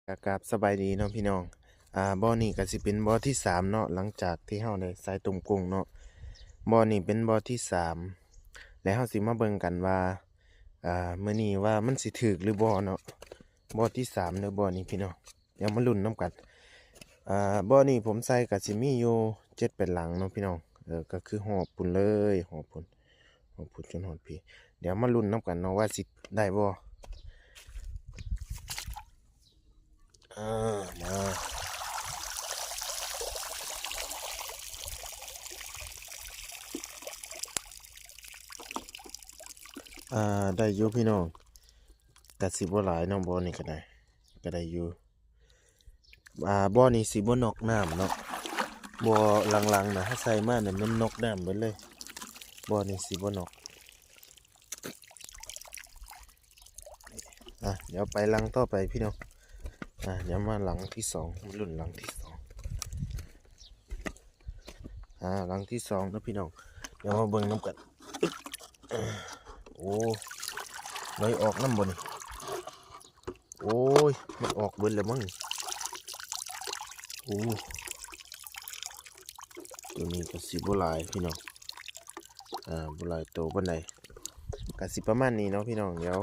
กับสบายดีเนาะพี่น้องบ่อนี้ก็สิเป็นบ่อที่3เนาะหลังจากที่เฮาได้ใส่ตุ่มกุ้งเนาะบ่อนี้เป็นบ่อที่3แล้วเฮาสิมาเบิ่งกันว่ามื้อนี้ว่ามันสิถูกหรือบ่เนาะบ่อที่3เด้อบ่อนี้พี่น้องเดี๋ยวมาลุ้นนํกันบ่อนี้ผมใส่ก็สิมีอยู่7-8หลังเนาะพี่น้องก็คือหอบพุ่นเลยหอบพุ่นจนฮอดพี่เดี๋ยวมาลุ้นนํกันเนาะว่าสิได้บ่มา ได้อยู่พี่น้องแต่สิบ่หลายเนาะบ่อนี่ก็ได้อยู่บ่อนี่สิบ่นอกน้ำเนาะบ่อหลังๆนะถ้าใส่มาเนี่ยมันนอกน้ำเบิดเลยบ่อนี่สิบ่นอกเดี๋ยวไปหลังต่อไปพี่น้องเดี๋ยวมาหลังที่2มาลุ้นหลังที่2หลังที่2นะพี่น้องเดี๋ยวมาเบิ่งน้ำกันโอ้ไม่ออกน้ำบ่นี่โอ้ยมันออกเบิดแล้วมั้งโอ้ตัวนี้ก็สิบ่หลายพี่น้องบ่หลายโตปานใดก็สิประมาณนี้เนาะพี่น้องเดี๋ยว